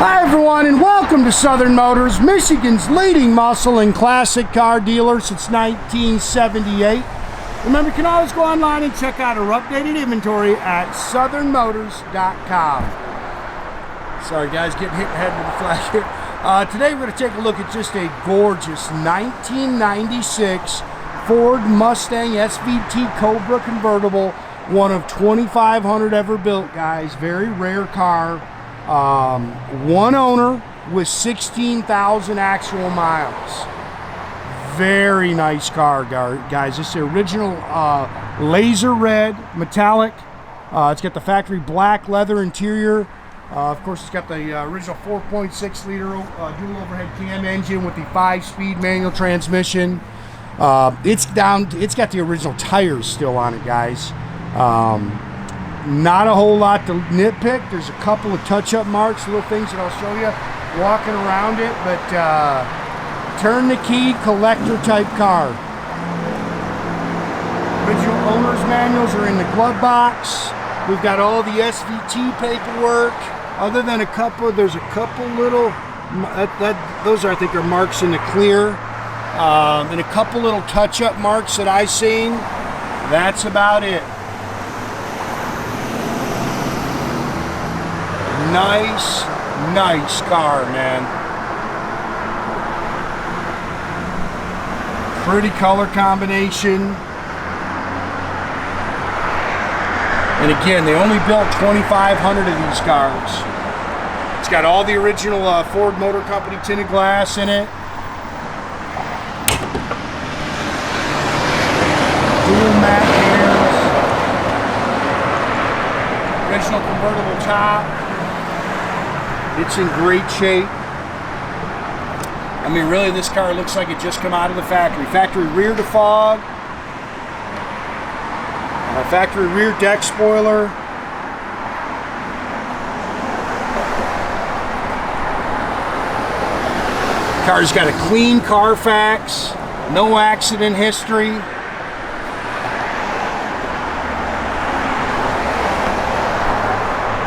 Hi everyone, and welcome to Southern Motors, Michigan's leading muscle and classic car dealer since 1978. Remember, you can always go online and check out our updated inventory at southernmotors.com. Sorry guys, getting hit in the head with the flash here. Today we're going to take a look at just a gorgeous 1996 Ford Mustang SVT Cobra Convertible, one of 2,500 ever built, guys. Very rare car. One owner with 16,000 actual miles. Very nice car, guys. This is the original laser red metallic. It's got the factory black leather interior. Of course, it's got the original 4.6 liter dual overhead cam engine with the 5-speed manual transmission. It's got the original tires still on it, guys. Not a whole lot to nitpick. There's a couple of touch-up marks, little things that I'll show you walking around it, but turn the key collector type car. Original owner's manuals are in the glove box. We've got all the SVT paperwork. Other than there's a couple little, those I think are marks in the clear, and a couple little touch-up marks that I've seen. That's about it. Nice car, man. Pretty color combination. And again, they only built 2,500 of these cars. It's got all the original Ford Motor Company tinted glass in it. Dual matte mirrors. Original convertible top. It's in great shape. I mean, really, this car looks like it just come out of the factory. Factory rear defog. Factory rear deck spoiler. Car's got a clean CarFax. No accident history.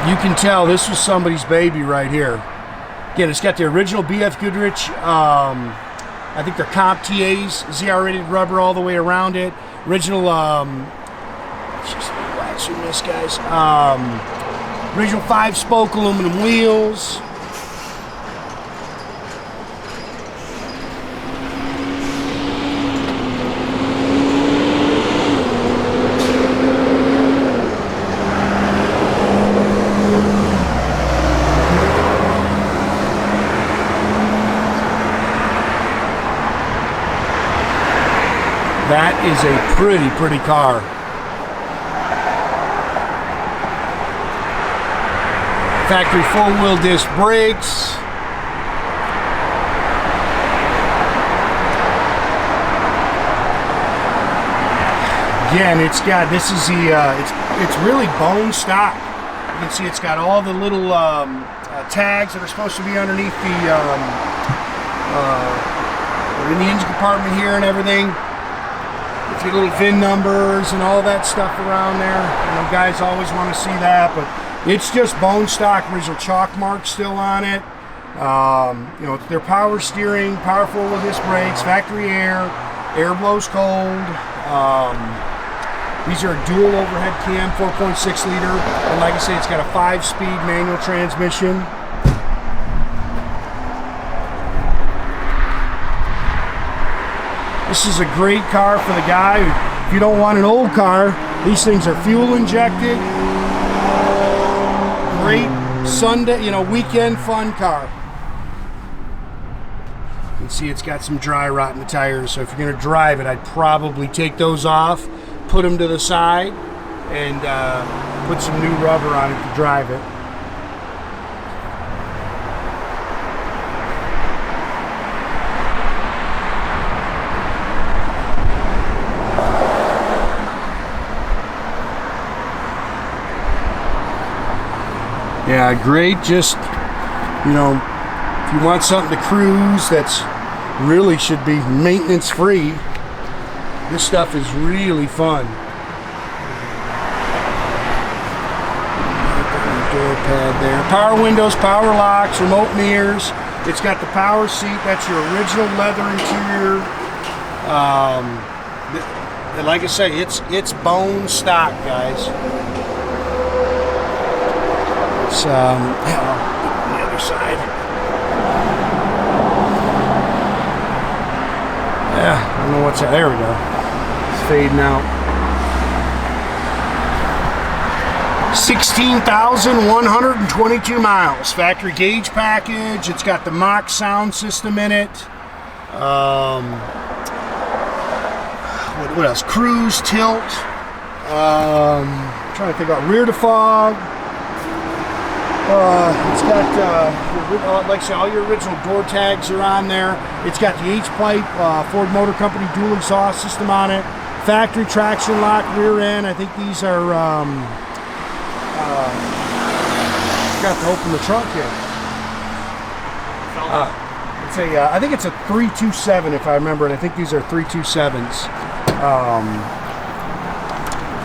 You can tell this was somebody's baby right here. Again, it's got the original BF Goodrich, I think they're comp TAs, ZR rated rubber all the way around it. Original, let's just wax in this, guys. Original 5-spoke aluminum wheels. That is a pretty car. Factory 4-wheel disc brakes. Again, it's really bone stock. You can see it's got all the little tags that are supposed to be underneath in the engine compartment here and everything. With your little VIN numbers and all that stuff around there. You know, guys always want to see that, but it's just bone stock, original chalk marks still on it. You know, their power steering, power 4-wheel disc brakes, factory air blows cold. These are a dual overhead cam, 4.6 liter, and like I say, it's got a 5-speed manual transmission. This is a great car for the guy. If you don't want an old car, these things are fuel injected. Great Sunday, weekend fun car. You can see it's got some dry rot in the tires, so if you're gonna drive it, I'd probably take those off, put them to the side, and put some new rubber on it to drive it. Yeah, great, just, if you want something to cruise that's really should be maintenance free, this stuff is really fun. Door pad there. Power windows, power locks, remote mirrors. It's got the power seat. That's your original leather interior. Like I say, it's bone stock, guys. It's on the other side. Yeah, I don't know what's that. There we go. It's fading out. 16,122 miles. Factory gauge package. It's got the Mach sound system in it. What else? Cruise, tilt. Trying to think about rear defog. It's got, like I said, all your original door tags are on there. It's got the H-pipe, Ford Motor Company dual exhaust system on it. Factory traction lock rear end. I think these are, forgot to open the trunk here. I think it's a 327 if I remember, and I think these are 327s.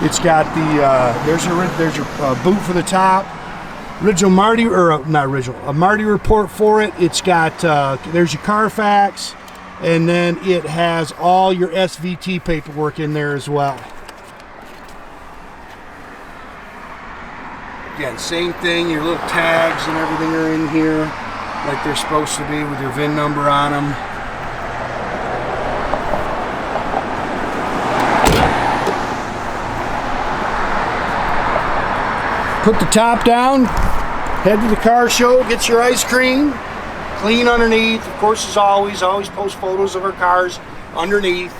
It's got the there's your boot for the top. Original Marti, or not original, a Marti-Report for it. It's got there's your CarFax, and then it has all your SVT paperwork in there as well. Again, same thing. Your little tags and everything are in here, like they're supposed to be, with your VIN number on them. Put the top down, head to the car show, get your ice cream, clean underneath. Of course, as always post photos of our cars underneath.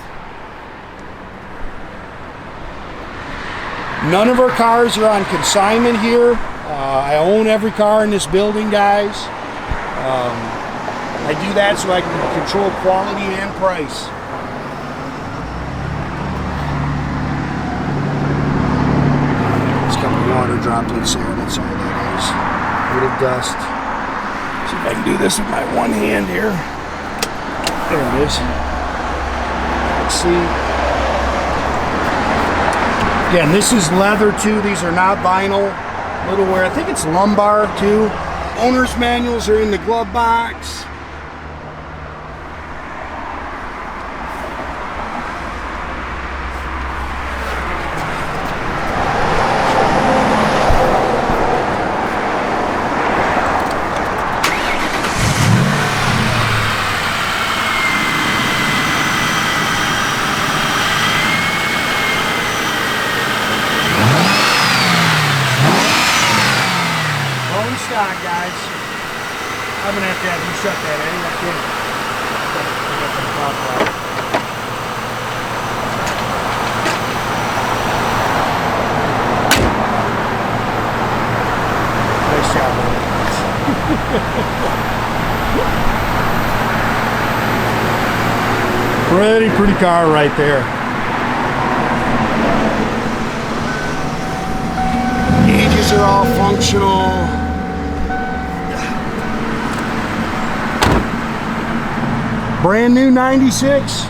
None of our cars are on consignment here. I own every car in this building, guys. I do that so I can control quality and price. Water droplets there, that's all that is. A little dust. See if I can do this with my one hand here. There it is. Let's see. Again, this is leather too. These are not vinyl. Little wear. I think it's lumbar too. Owner's manuals are in the glove box. Guys, I'm gonna have to have you shut that, Eddie. I can't. Nice job. Pretty car right there. Gauges are all functional. Brand new 96.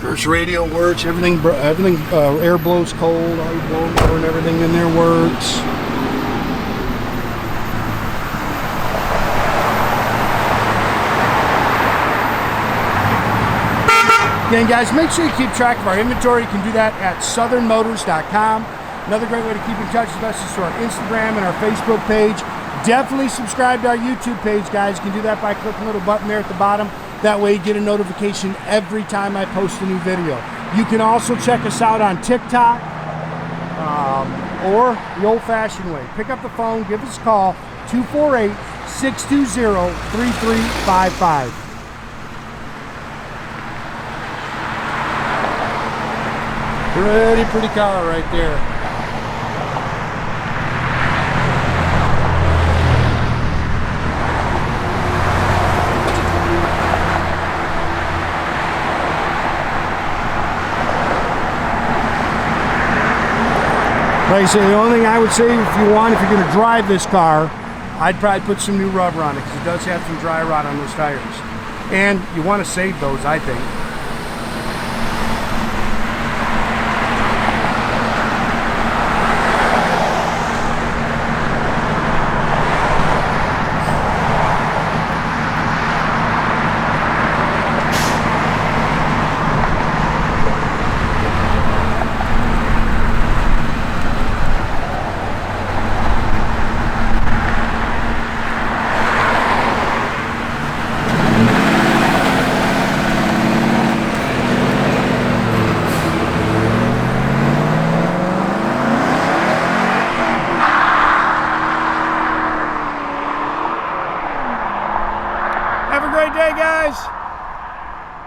First radio works. Everything air blows cold. All your blower and everything in there works. Again, guys, make sure you keep track of our inventory. You can do that at southernmotors.com. Another great way to keep in touch with us is through our Instagram and our Facebook page. Definitely subscribe to our YouTube page, guys. You can do that by clicking the little button there at the bottom. That way you get a notification every time I post a new video. You can also check us out on TikTok or the old-fashioned way. Pick up the phone, give us a call, 248-620-3355. Pretty car right there. Like I say, the only thing I would say, if you're going to drive this car, I'd probably put some new rubber on it, because it does have some dry rot on those tires. And you want to save those, I think.